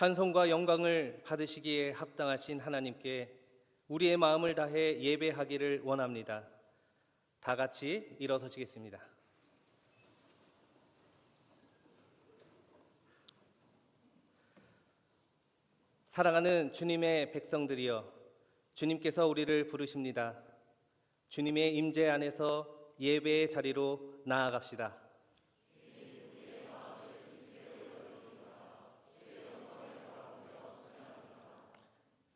찬송과 영광을 받으시기에 합당하신 하나님께 우리의 마음을 다해 예배하기를 원합니다. 다 같이 일어서시겠습니다. 사랑하는 주님의 백성들이여, 주님께서 우리를 부르십니다. 주님의 임재 안에서 예배의 자리로 나아갑시다.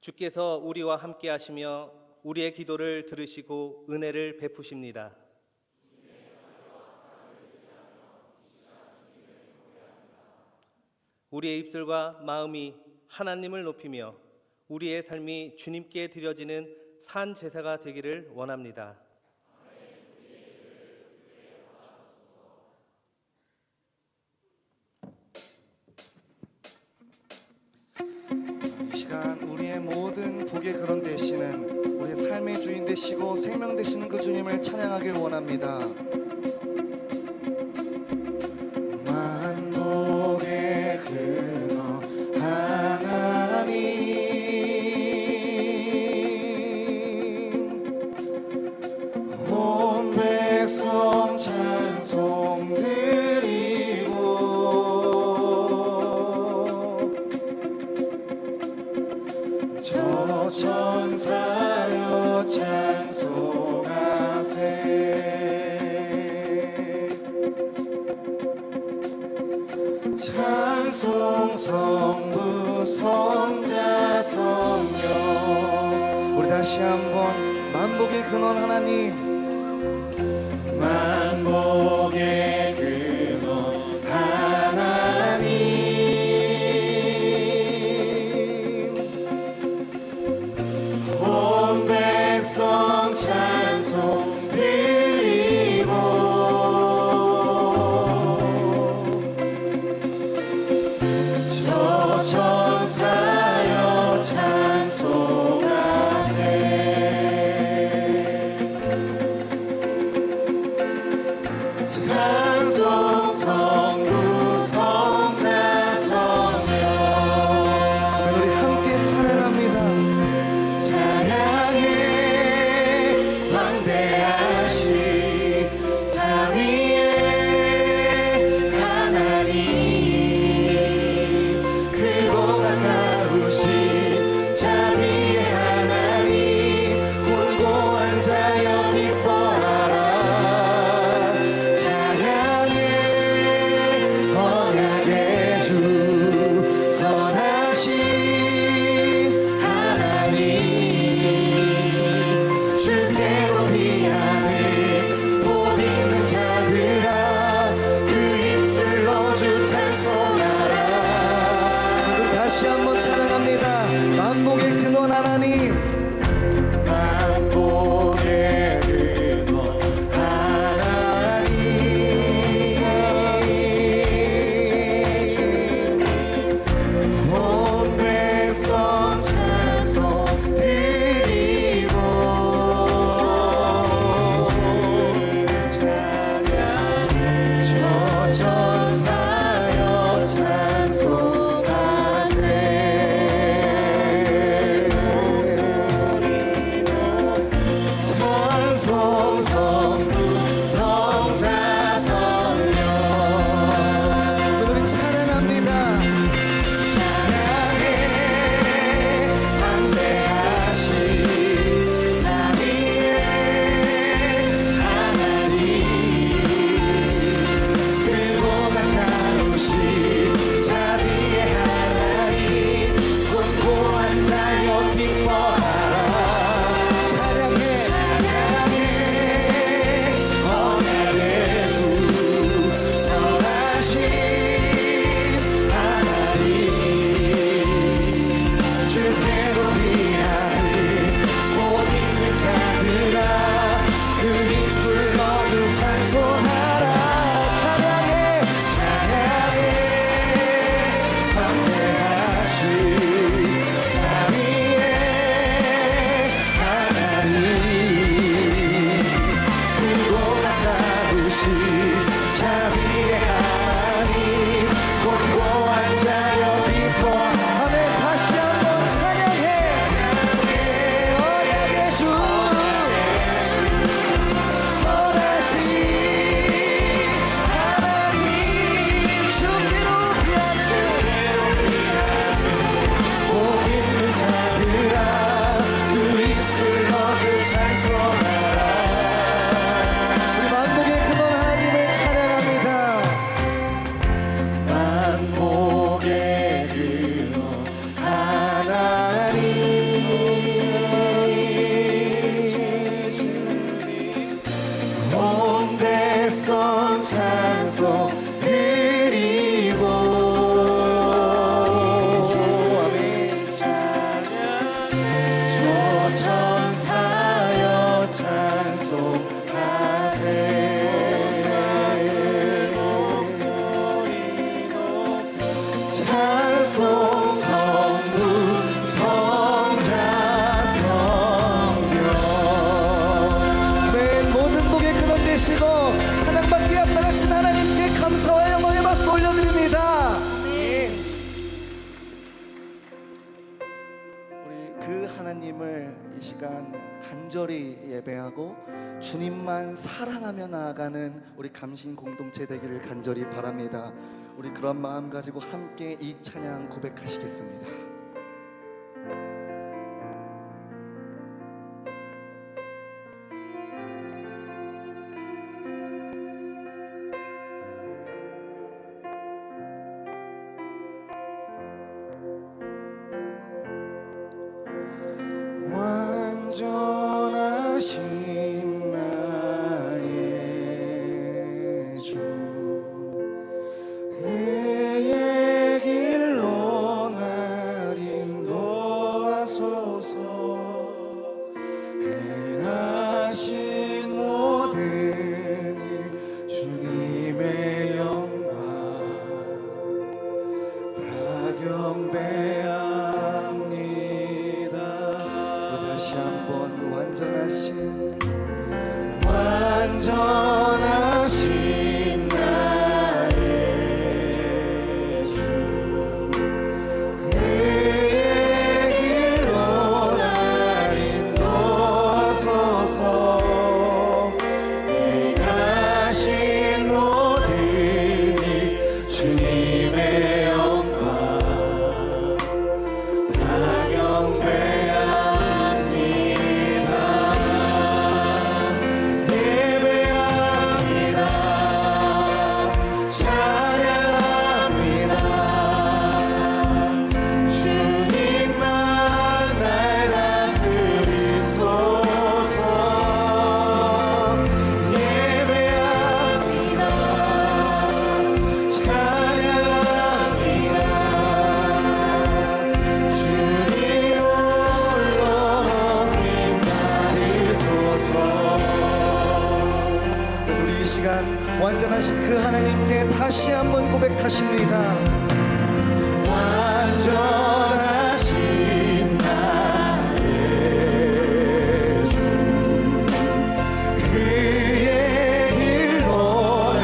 주께서 우리와 함께 하시며 우리의 기도를 들으시고 은혜를 베푸십니다. 우리의 입술과 마음이 하나님을 높이며 우리의 삶이 주님께 드려지는 산 제사가 되기를 원합니다. 이 시간 우리의 모든 복의 근원 되시는, 우리의 삶의 주인 되시고 생명 되시는 그 주님을 찬양하길 원합니다. 만복의 근원 하나님, 온 백성 찬송 드리고 저 천사여 찬송하세. 찬송 성부 성자 성령. 우리 다시 한번 만복의 근원 하나님, 만복의 근원 하나님, 온 백성 찬송 드리고 저 천사여 찬송하세. 찬송 성부 성자 성령. 우리 함께 찬양합니다. 찬양해 광대하신 삼위의 하나님, 크고 가까우신 자비의 하나님, 곤고한 자여 기뻐하라. 찬양해 언약의 주 선하신 하나님, 주께로 피하는 복 있는 자들아, 그 입술로 주 찬송하라. 다시 한번 찬양합니다. 만복의 근원 하나님, 만복의 근원 하나님, 온 백성 찬송 드리고 저 천사여 찬송하세. 파송 성부 성자 성령. 네, 모든 복의 근원 되시고 찬양받기에 앞나가신 하나님께 감사와 영광의 박수 올려드립니다. 우리 그 하나님을 이 시간 간절히 예배하고 주님만 사랑하며 나아가는 우리 감신 공동체 되기를 간절히 바랍니다. 우리 그런 마음 가지고 함께 이 찬양 고백하시겠습니다. 완전하신 나의 주, 그의 길로 날 인도하소서. 행하신 모든 일 주님의 영광 다 경배합니다. 다시 한번 완전하신 나의 주, 그의 길로 날 인도하소서. 행하신 모든 일 주님의 영광 다 경배합니다. 예배합니다. 찬양합니다. 주님만 날 다스리소서. 예배합니다. 찬양합니다. 주님 홀로 높임 받으소서. 우리 이 시간 완전하신 그 하나님께 다시 한번 고백하십니다. 완전하신 나의 주, 그의 길로 날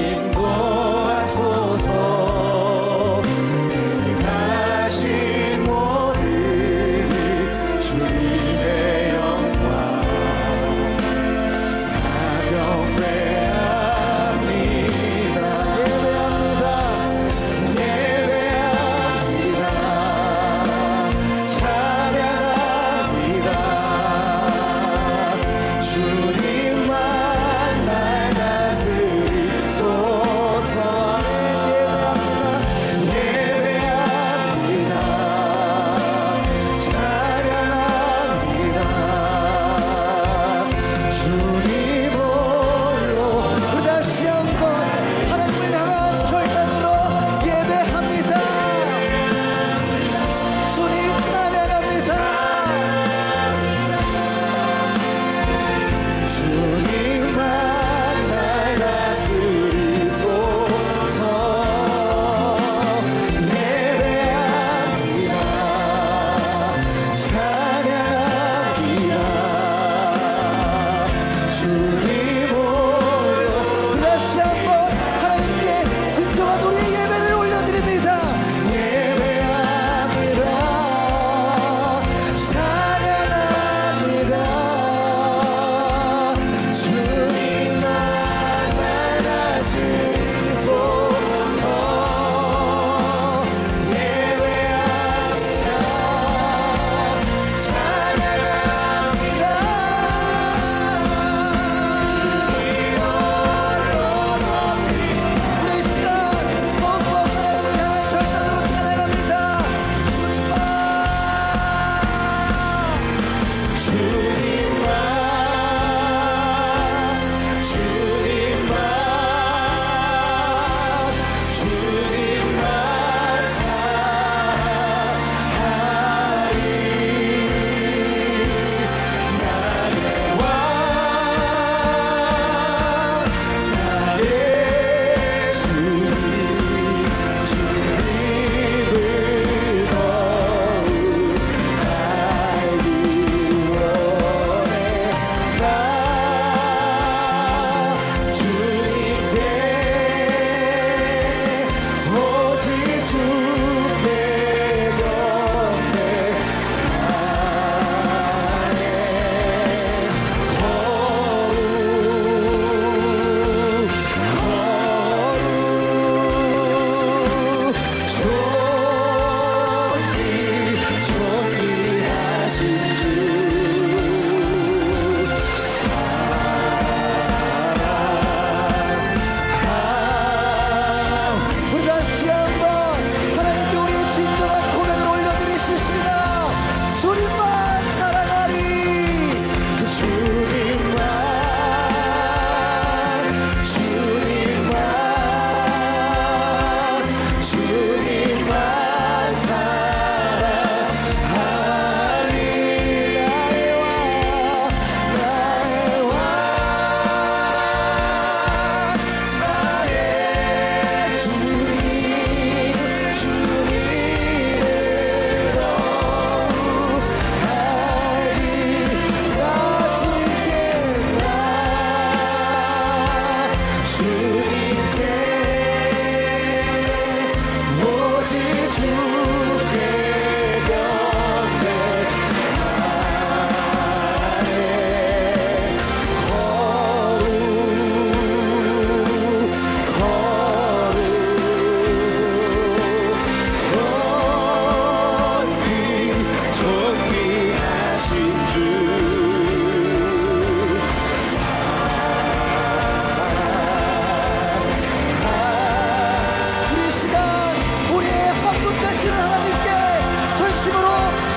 인도하소서. 행하신 모든 일 주님의 영광 다 경배합니다. 예배합니다.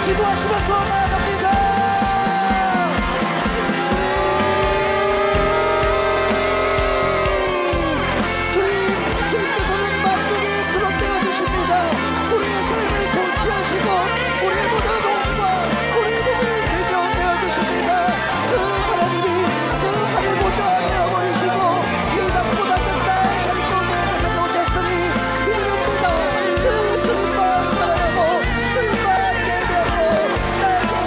기도하시면서 나아갑니다. 주님께서는 만국이 그릇되어 주십니다. 우리의 삶을 통치하시고 우리의 모든 영광, 우리의 모든 생명 되어 주십니다. 그 하나님이 그 하늘 보좌 되어버리시고 이 낮보다 큰 나의 자리 가운데 찾아오셨으니 이릅니다. 그 주님만 사랑하고 주님만 예배하고 나에게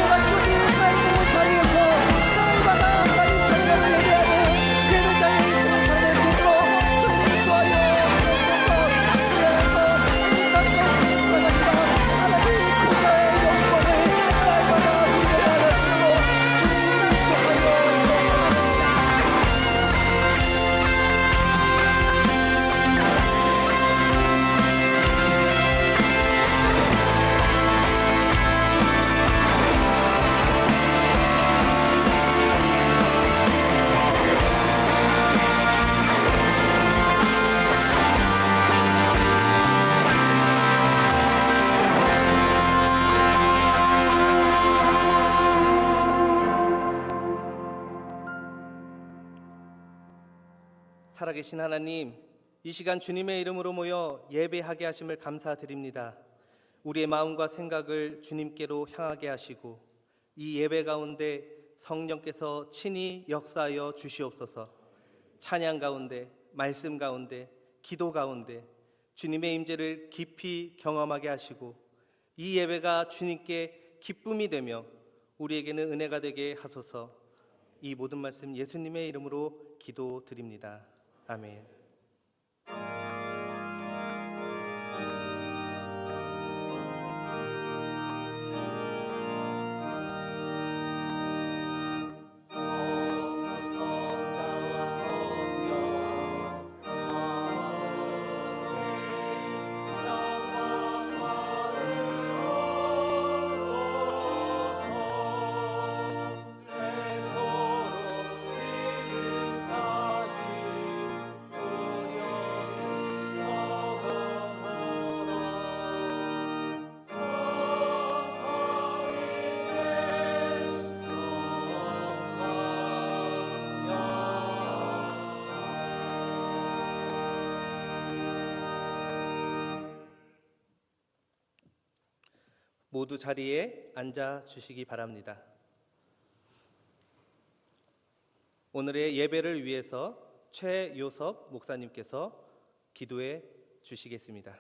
만국이 삶의 자리에서 날마다 하나님 정령을 예배하는 예배자의 힘을 살릴 수 있도록 주님이 인도하여 주님께서 이 땅에 들어가시다 하나님 보좌의 영광을 날마다 누려나갈 수 있도록 주님이 인도하여 주옵소서. 살아계신 하나님, 이 시간 주님의 이름으로 모여 예배하게 하심을 감사드립니다. 우리의 마음과 생각을 주님께로 향하게 하시고 이 예배 가운데 성령께서 친히 역사하여 주시옵소서. 찬양 가운데, 말씀 가운데, 기도 가운데 주님의 임재를 깊이 경험하게 하시고 이 예배가 주님께 기쁨이 되며 우리에게는 은혜가 되게 하소서. 이 모든 말씀 예수님의 이름으로 기도드립니다. 아멘. 모두 자리에 앉아 주시기 바랍니다. 오늘의 예배를 위해서 최요섭 목사님께서 기도해 주시겠습니다.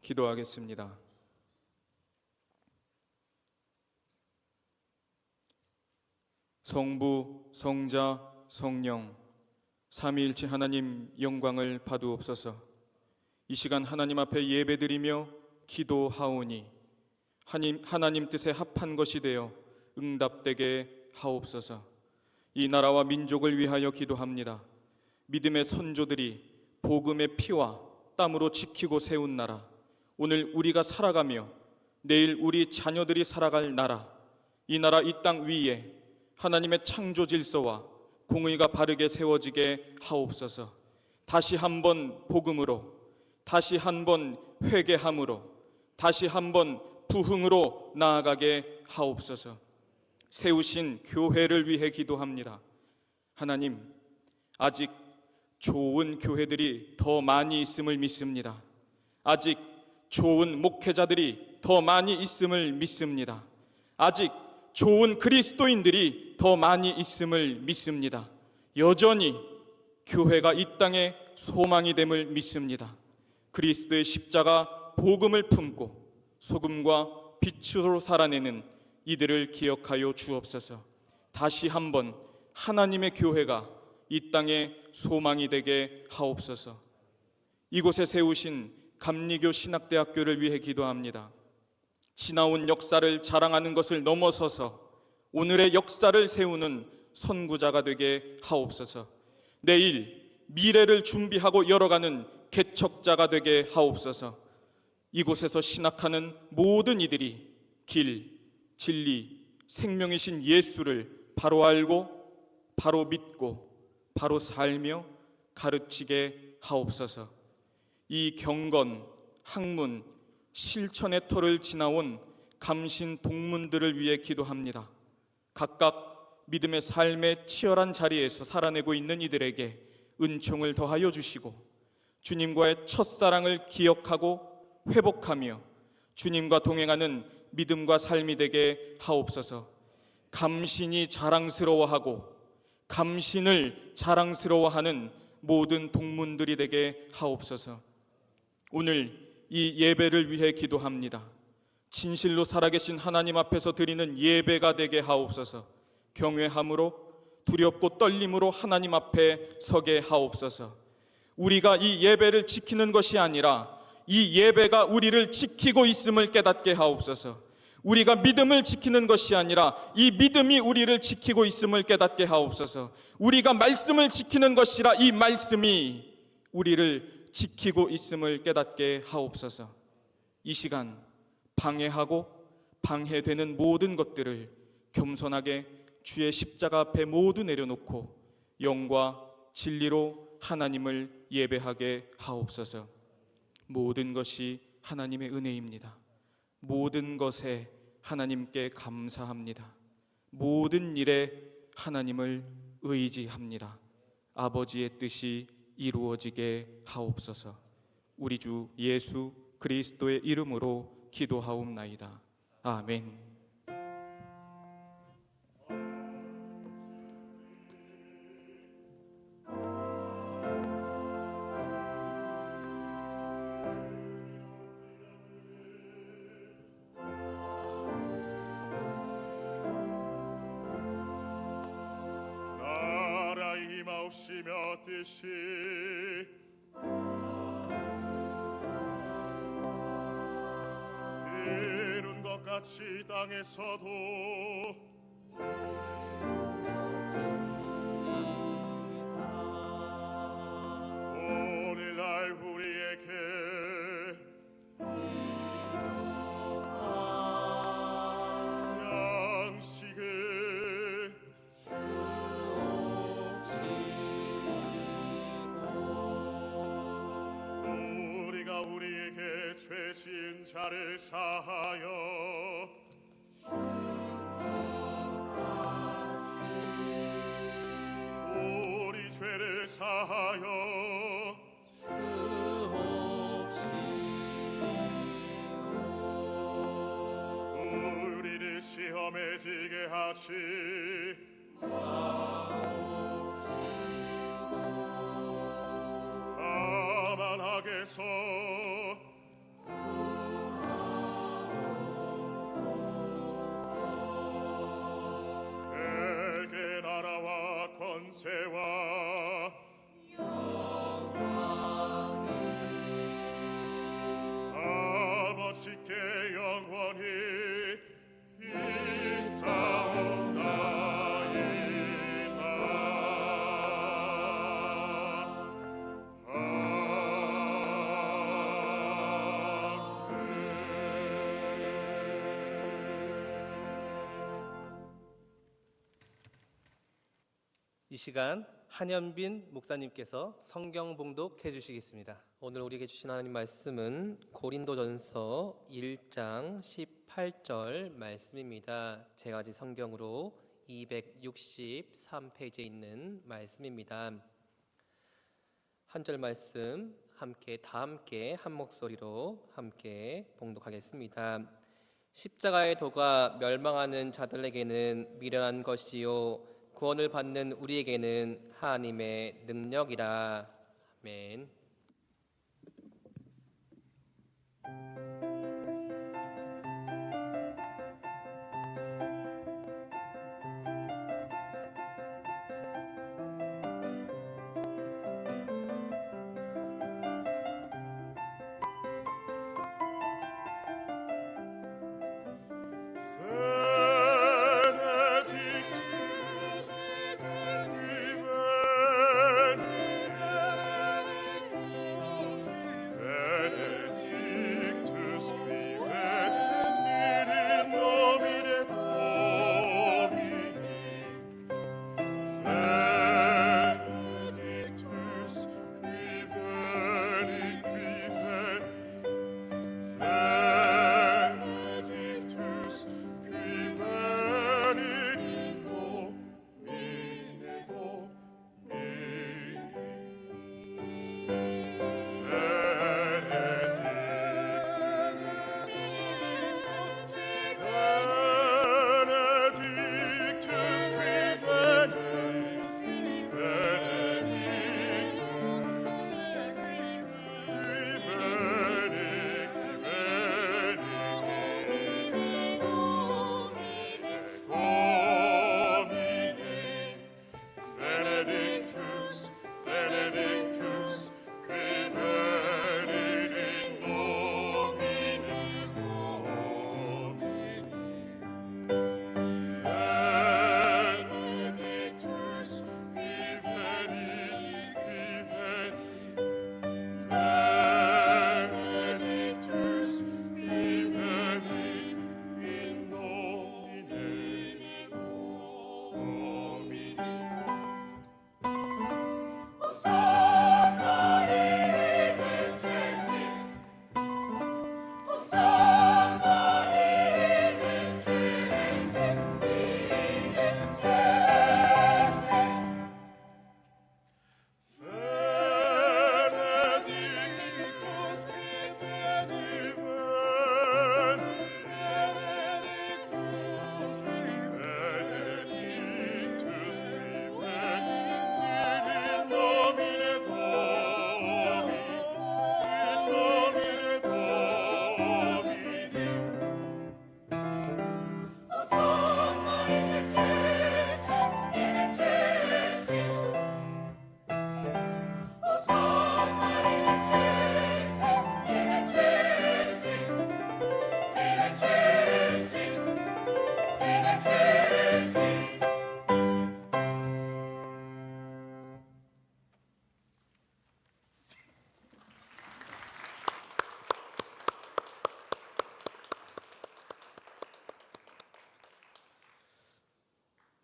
기도하겠습니다. 성부, 성자, 성령, 삼위일체 하나님 영광을 받으옵소서. 이 시간 하나님 앞에 예배드리며 기도하오니 하나님 뜻에 합한 것이 되어 응답되게 하옵소서. 이 나라와 민족을 위하여 기도합니다. 믿음의 선조들이 복음의 피와 땀으로 지키고 세운 나라, 오늘 우리가 살아가며 내일 우리 자녀들이 살아갈 나라, 이 나라 이 땅 위에 하나님의 창조 질서와 공의가 바르게 세워지게 하옵소서. 다시 한번 복음으로, 다시 한번 회개함으로, 다시 한번 부흥으로 나아가게 하옵소서. 세우신 교회를 위해 기도합니다. 하나님, 아직 좋은 교회들이 더 많이 있음을 믿습니다. 아직 좋은 목회자들이 더 많이 있음을 믿습니다. 아직 좋은 그리스도인들이 더 많이 있음을 믿습니다. 여전히 교회가 이 땅에 소망이 됨을 믿습니다. 그리스도의 십자가 복음을 품고 소금과 빛으로 살아내는 이들을 기억하여 주옵소서. 다시 한번 하나님의 교회가 이 땅에 소망이 되게 하옵소서. 이곳에 세우신 감리교 신학대학교를 위해 기도합니다. 지나온 역사를 자랑하는 것을 넘어서서 오늘의 역사를 세우는 선구자가 되게 하옵소서. 내일 미래를 준비하고 열어가는 개척자가 되게 하옵소서. 이곳에서 신학하는 모든 이들이 길, 진리, 생명이신 예수를 바로 알고 바로 믿고 바로 살며 가르치게 하옵소서. 이 경건, 학문, 실천의 터를 지나온 감신 동문들을 위해 기도합니다. 각각 믿음의 삶의 치열한 자리에서 살아내고 있는 이들에게 은총을 더하여 주시고 주님과의 첫사랑을 기억하고 회복하며 주님과 동행하는 믿음과 삶이 되게 하옵소서. 감신이 자랑스러워하고 감신을 자랑스러워하는 모든 동문들이 되게 하옵소서. 오늘 이 예배를 위해 기도합니다. 진실로 살아계신 하나님 앞에서 드리는 예배가 되게 하옵소서. 경외함으로 두렵고 떨림으로 하나님 앞에 서게 하옵소서. 우리가 이 예배를 지키는 것이 아니라 이 예배가 우리를 지키고 있음을 깨닫게 하옵소서. 우리가 믿음을 지키는 것이 아니라 이 믿음이 우리를 지키고 있음을 깨닫게 하옵소서. 우리가 말씀을 지키는 것이라 이 말씀이 우리를 지키고 있음을 깨닫게 하옵소서. 이 시간 방해하고 방해되는 모든 것들을 겸손하게 주의 십자가 앞에 모두 내려놓고 영과 진리로 하나님을 예배하게 하옵소서. 모든 것이 하나님의 은혜입니다. 모든 것에 하나님께 감사합니다. 모든 일에 하나님을 의지합니다. 아버지의 뜻이 이루어지게 하옵소서. 우리 주 예수 그리스도의 이름으로 기도하옵나이다. 아멘. 임하옵시며 뜻이 이룬 것 같이 땅에서도 오늘날 우리에게 양식을 우리가 우리에게 죄 지은 자를 사하여 우리 죄를 사하여 우리를 시험에 들게 하지 다만 악에서 내게 나라와 권세와 아버지께 영원히 있사옵나이다. 이 시간 한현빈 목사님께서 성경 봉독해 주시겠습니다. 오늘 우리에게 주신 하나님 말씀은 고린도전서 1장 18절 말씀입니다. 제가지 성경으로 263페이지에 있는 말씀입니다. 한 절 말씀 다 함께 한 목소리로 함께 봉독하겠습니다. 십자가의 도가 멸망하는 자들에게는 미련한 것이요 구원을 받는 우리에게는 하나님의 능력이라. 아멘. Benedictus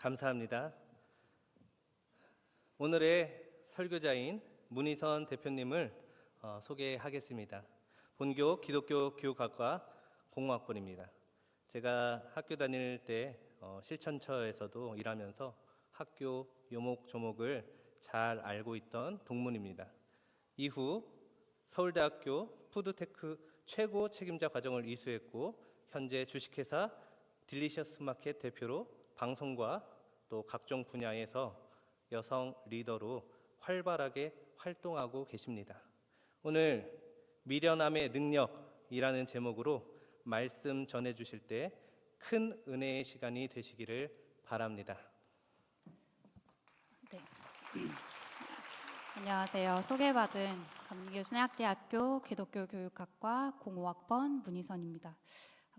감사합니다. 오늘의 설교자인 문희선 대표님을 소개하겠습니다. 본교 기독교 교육학과 공학번입니다. 제가 학교 다닐 때 실천처에서도 일하면서 학교 요목조목을 잘 알고 있던 동문입니다. 이후 서울대학교 푸드테크 최고 책임자 과정을 이수했고 현재 주식회사 딜리셔스 마켓 대표로 방송과 또 각종 분야에서 여성 리더로 활발하게 활동하고 계십니다. 오늘 미련함의 능력이라는 제목으로 말씀 전해 주실 때 큰 은혜의 시간이 되시기를 바랍니다. 네. 안녕하세요. 소개받은 감리교 신학대학교 기독교 교육학과 05학번 문희선입니다.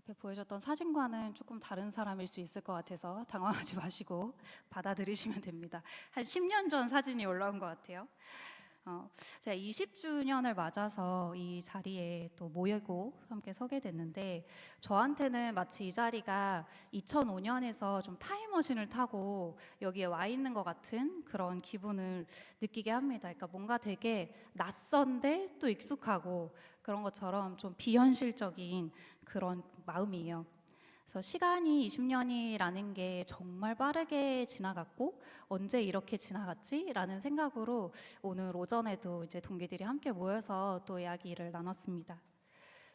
앞에 보여줬던 사진과는 조금 다른 사람일 수 있을 것 같아서 당황하지 마시고 받아들이시면 됩니다. 한 10년 전 사진이 올라온 것 같아요. 제가 20주년을 맞아서 이 자리에 또 모이고 함께 서게 됐는데 저한테는 마치 이 자리가 2005년에서 좀 타임머신을 타고 여기에 와 있는 것 같은 그런 기분을 느끼게 합니다. 그러니까 뭔가 되게 낯선데 또 익숙하고 그런 것처럼 좀 비현실적인 그런 마음이에요. 그래서 시간이 20년이라는 게 정말 빠르게 지나갔고 언제 이렇게 지나갔지? 라는 생각으로 오늘 오전에도 이제 동기들이 함께 모여서 또 이야기를 나눴습니다.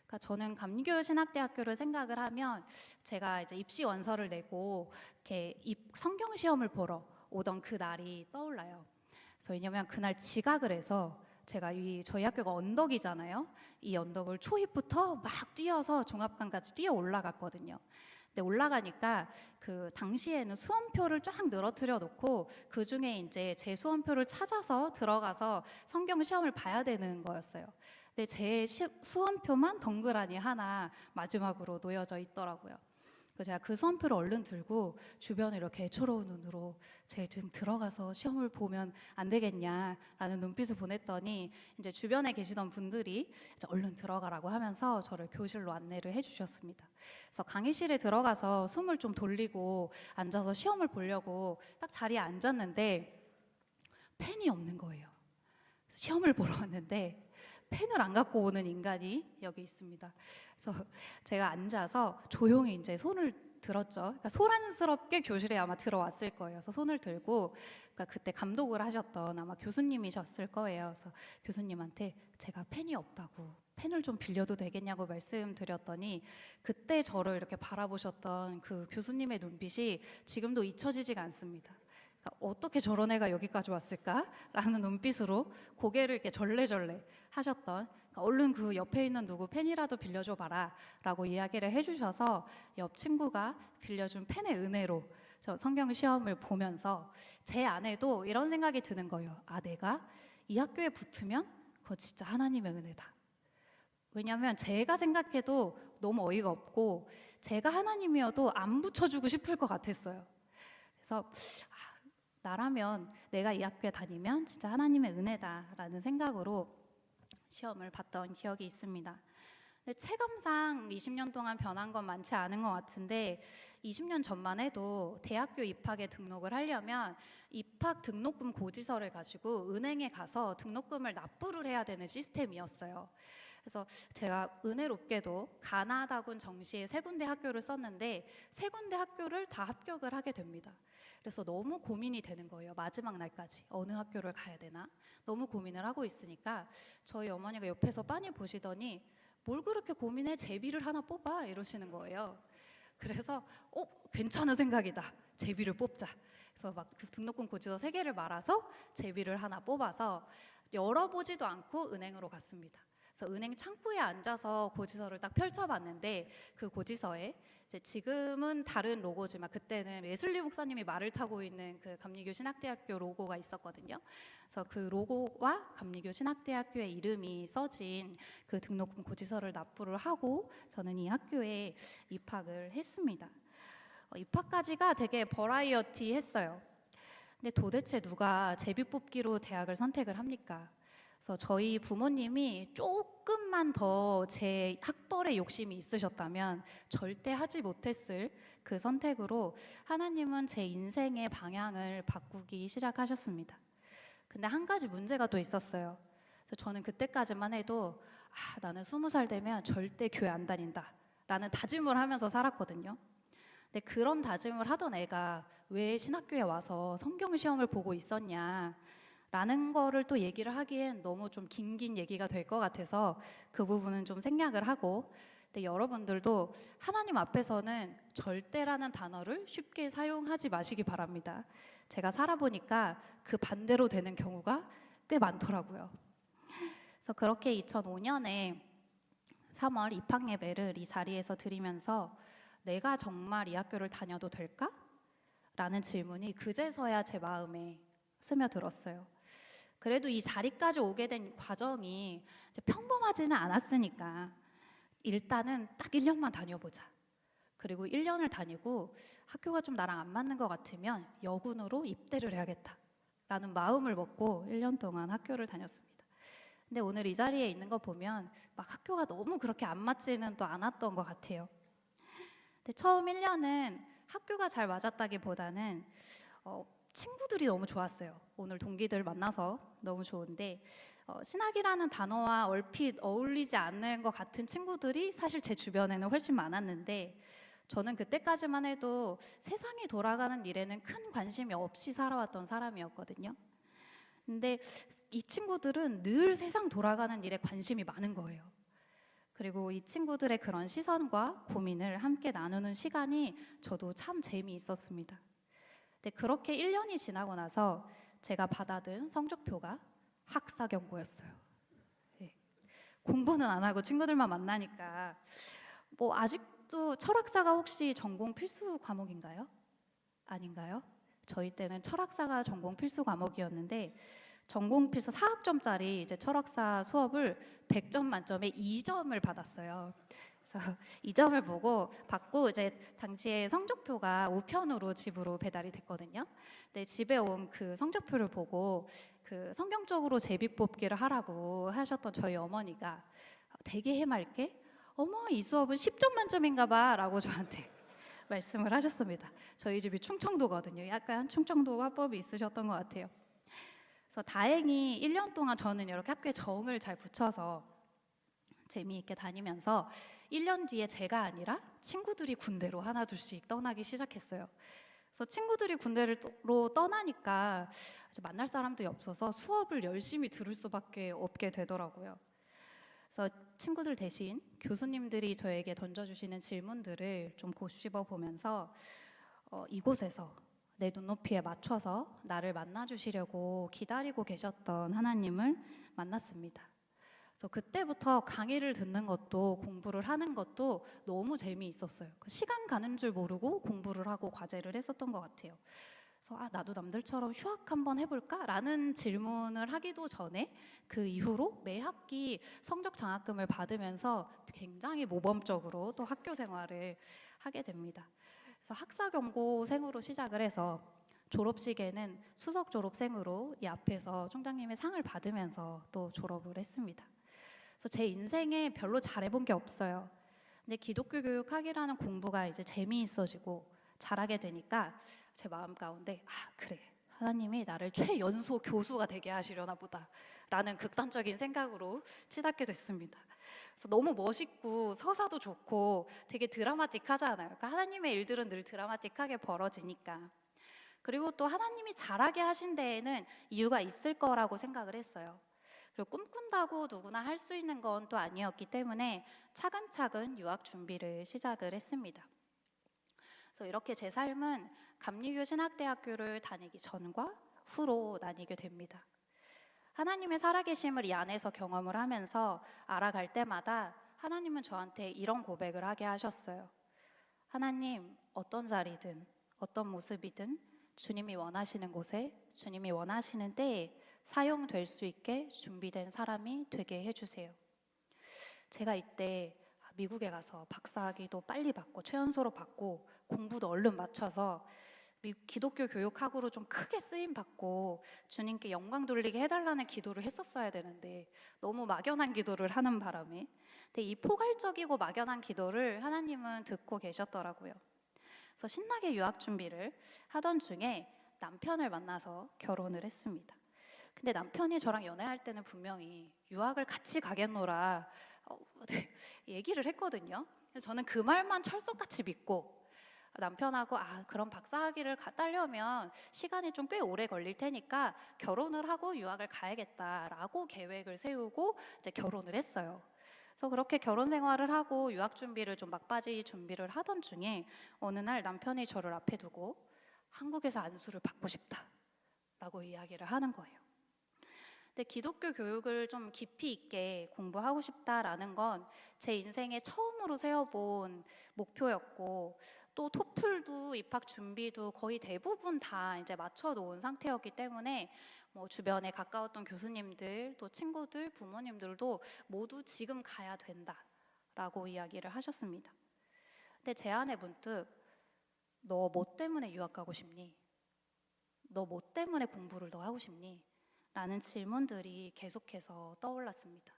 그러니까 저는 감리교 신학대학교를 생각을 하면 제가 이제 입시 원서를 내고 이렇게 성경 시험을 보러 오던 그 날이 떠올라요. 그래서 왜냐면 그날 지각을 해서 제가 저희 학교가 언덕이잖아요. 이 언덕을 초입부터 막 뛰어서 종합관까지 뛰어 올라갔거든요. 근데 올라가니까 그 당시에는 수험표를 쫙 늘어뜨려 놓고 그 중에 이제 제 수험표를 찾아서 들어가서 성경 시험을 봐야 되는 거였어요. 근데 제 수험표만 덩그라니 하나 마지막으로 놓여져 있더라고요. 그래서 제가 그 수험표를 얼른 들고 주변을 이렇게 애처로운 눈으로 좀 들어가서 시험을 보면 안 되겠냐라는 눈빛을 보냈더니 이제 주변에 계시던 분들이 이제 얼른 들어가라고 하면서 저를 교실로 안내를 해주셨습니다. 그래서 강의실에 들어가서 숨을 좀 돌리고 앉아서 시험을 보려고 딱 자리에 앉았는데 펜이 없는 거예요. 시험을 보러 왔는데 펜을 안 갖고 오는 인간이 여기 있습니다. 그래서 제가 앉아서 조용히 이제 손을 들었죠. 그러니까 소란스럽게 교실에 아마 들어왔을 거예요. 그래서 손을 들고 그러니까 그때 감독을 하셨던 아마 교수님이셨을 거예요. 그래서 교수님한테 제가 펜이 없다고 펜을 좀 빌려도 되겠냐고 말씀드렸더니 그때 저를 이렇게 바라보셨던 그 교수님의 눈빛이 지금도 잊혀지지가 않습니다. 그러니까 어떻게 저런 애가 여기까지 왔을까라는 눈빛으로 고개를 이렇게 절레절레 하셨던, 그러니까 얼른 그 옆에 있는 누구 펜이라도 빌려줘 봐라 라고 이야기를 해주셔서 옆 친구가 빌려준 펜의 은혜로 저 성경 시험을 보면서 제 안에도 이런 생각이 드는 거예요. 아, 내가 이 학교에 붙으면 그거 진짜 하나님의 은혜다. 왜냐하면 제가 생각해도 너무 어이가 없고 제가 하나님이어도 안 붙여주고 싶을 것 같았어요. 그래서 나라면 내가 이 학교에 다니면 진짜 하나님의 은혜다라는 생각으로 시험을 봤던 기억이 있습니다. 근데 체감상 20년 동안 변한 건 많지 않은 것 같은데 20년 전만 해도 대학교 입학에 등록을 하려면 입학 등록금 고지서를 가지고 은행에 가서 등록금을 납부를 해야 되는 시스템이었어요. 그래서 제가 은혜롭게도 가나다군 정시에 3군데 학교를 썼는데 3군데 학교를 다 합격을 하게 됩니다. 그래서 너무 고민이 되는 거예요. 마지막 날까지 어느 학교를 가야 되나 너무 고민을 하고 있으니까 저희 어머니가 옆에서 빤히 보시더니 뭘 그렇게 고민해, 제비를 하나 뽑아 이러시는 거예요. 그래서 괜찮은 생각이다, 제비를 뽑자. 그래서 막 그 등록금 고지서 3개를 말아서 제비를 하나 뽑아서 열어보지도 않고 은행으로 갔습니다. 그래서 은행 창구에 앉아서 고지서를 딱 펼쳐봤는데 그 고지서에 이제 지금은 다른 로고지만 그때는 웨슬리 목사님이 말을 타고 있는 그 감리교 신학대학교 로고가 있었거든요. 그래서 그 로고와 감리교 신학대학교의 이름이 써진 그 등록금 고지서를 납부를 하고 저는 이 학교에 입학을 했습니다. 입학까지가 되게 버라이어티 했어요. 근데 도대체 누가 제비 뽑기로 대학을 선택을 합니까? 그래서 저희 부모님이 조금만 더 제 학벌에 욕심이 있으셨다면 절대 하지 못했을 그 선택으로 하나님은 제 인생의 방향을 바꾸기 시작하셨습니다. 근데 한 가지 문제가 또 있었어요. 그래서 저는 그때까지만 해도 나는 20살 되면 절대 교회 안 다닌다 라는 다짐을 하면서 살았거든요. 근데 그런 다짐을 하던 애가 왜 신학교에 와서 성경 시험을 보고 있었냐 라는 거를 또 얘기를 하기엔 너무 좀 긴 얘기가 될 것 같아서 그 부분은 좀 생략을 하고, 근데 여러분들도 하나님 앞에서는 절대라는 단어를 쉽게 사용하지 마시기 바랍니다. 제가 살아보니까 그 반대로 되는 경우가 꽤 많더라고요. 그래서 그렇게 2005년에 3월 입학 예배를 이 자리에서 드리면서 내가 정말 이 학교를 다녀도 될까? 라는 질문이 그제서야 제 마음에 스며들었어요. 그래도 이 자리까지 오게 된 과정이 이제 평범하지는 않았으니까 일단은 딱 1년만 다녀보자. 그리고 1년을 다니고 학교가 좀 나랑 안 맞는 것 같으면 여군으로 입대를 해야겠다 라는 마음을 먹고 1년 동안 학교를 다녔습니다. 근데 오늘 이 자리에 있는 거 보면 막 학교가 너무 그렇게 안 맞지는 또 않았던 것 같아요. 근데 처음 1년은 학교가 잘 맞았다기보다는 친구들이 너무 좋았어요. 오늘 동기들 만나서 너무 좋은데 신학이라는 단어와 얼핏 어울리지 않는 것 같은 친구들이 사실 제 주변에는 훨씬 많았는데, 저는 그때까지만 해도 세상이 돌아가는 일에는 큰 관심이 없이 살아왔던 사람이었거든요. 근데 이 친구들은 늘 세상 돌아가는 일에 관심이 많은 거예요. 그리고 이 친구들의 그런 시선과 고민을 함께 나누는 시간이 저도 참 재미있었습니다. 근데 그렇게 1년이 지나고 나서 제가 받아든 성적표가 학사 경고였어요. 네. 공부는 안 하고 친구들만 만나니까 아직도 철학사가 혹시 전공 필수 과목인가요? 아닌가요? 저희 때는 철학사가 전공 필수 과목이었는데 전공 필수 4학점짜리 이제 철학사 수업을 100점 만점에 2점을 받았어요. 그래서 2점을 받고 이제 당시에 성적표가 우편으로 집으로 배달이 됐거든요. 근데 집에 온 그 성적표를 보고 그 성경적으로 제비 뽑기를 하라고 하셨던 저희 어머니가 되게 해맑게 어머 이 수업은 10점 만점인가 봐 라고 저한테 말씀을 하셨습니다. 저희 집이 충청도거든요. 약간 충청도 화법이 있으셨던 것 같아요. 그래서 다행히 1년 동안 저는 이렇게 학교에 정을 잘 붙여서 재미있게 다니면서 1년 뒤에 제가 아니라 친구들이 군대로 하나둘씩 떠나기 시작했어요. 그래서 친구들이 군대로 떠나니까 이제 만날 사람들이 없어서 수업을 열심히 들을 수밖에 없게 되더라고요. 그래서 친구들 대신 교수님들이 저에게 던져주시는 질문들을 좀 곱씹어 보면서 이곳에서 내 눈높이에 맞춰서 나를 만나주시려고 기다리고 계셨던 하나님을 만났습니다. 그래서 그때부터 강의를 듣는 것도 공부를 하는 것도 너무 재미있었어요. 시간 가는 줄 모르고 공부를 하고 과제를 했었던 것 같아요. 그래서 나도 남들처럼 휴학 한번 해볼까? 라는 질문을 하기도 전에 그 이후로 매 학기 성적 장학금을 받으면서 굉장히 모범적으로 또 학교 생활을 하게 됩니다. 그래서 학사 경고생으로 시작을 해서 졸업식에는 수석 졸업생으로 이 앞에서 총장님의 상을 받으면서 또 졸업을 했습니다. 그래서 제 인생에 별로 잘해본 게 없어요. 근데 기독교 교육학이라는 공부가 이제 재미있어지고 잘하게 되니까 제 마음 가운데 그래 하나님이 나를 최연소 교수가 되게 하시려나 보다 라는 극단적인 생각으로 치닫게 됐습니다. 그래서 너무 멋있고 서사도 좋고 되게 드라마틱하잖아요. 그러니까 하나님의 일들은 늘 드라마틱하게 벌어지니까. 그리고 또 하나님이 잘하게 하신 데에는 이유가 있을 거라고 생각을 했어요. 그리고 꿈꾼다고 누구나 할 수 있는 건 또 아니었기 때문에 차근차근 유학 준비를 시작을 했습니다. 그래서 이렇게 제 삶은 감리교 신학대학교를 다니기 전과 후로 나뉘게 됩니다. 하나님의 살아계심을 이 안에서 경험을 하면서 알아갈 때마다 하나님은 저한테 이런 고백을 하게 하셨어요. 하나님, 어떤 자리든 어떤 모습이든 주님이 원하시는 곳에 주님이 원하시는 때에 사용될 수 있게 준비된 사람이 되게 해주세요. 제가 이때 미국에 가서 박사학위도 빨리 받고 최연소로 받고 공부도 얼른 맞춰서 기독교 교육학으로 좀 크게 쓰임 받고 주님께 영광 돌리게 해달라는 기도를 했었어야 되는데 너무 막연한 기도를 하는 바람에, 근데 이 포괄적이고 막연한 기도를 하나님은 듣고 계셨더라고요. 그래서 신나게 유학 준비를 하던 중에 남편을 만나서 결혼을 했습니다. 근데 남편이 저랑 연애할 때는 분명히 유학을 같이 가겠노라 네, 얘기를 했거든요. 그래서 저는 그 말만 철석같이 믿고 남편하고 그럼 박사학위를 따려면 시간이 좀 꽤 오래 걸릴 테니까 결혼을 하고 유학을 가야겠다라고 계획을 세우고 이제 결혼을 했어요. 그래서 그렇게 결혼 생활을 하고 유학 준비를 좀 막바지 준비를 하던 중에 어느 날 남편이 저를 앞에 두고 한국에서 안수를 받고 싶다라고 이야기를 하는 거예요. 근데 기독교 교육을 좀 깊이 있게 공부하고 싶다라는 건 제 인생에 처음으로 세워본 목표였고, 또 토플도 입학 준비도 거의 대부분 다 이제 맞춰 놓은 상태였기 때문에 뭐 주변에 가까웠던 교수님들, 또 친구들, 부모님들도 모두 지금 가야 된다라고 이야기를 하셨습니다. 근데 제 안에 문득 너 뭐 때문에 유학 가고 싶니? 너 뭐 때문에 공부를 더 하고 싶니? 라는 질문들이 계속해서 떠올랐습니다.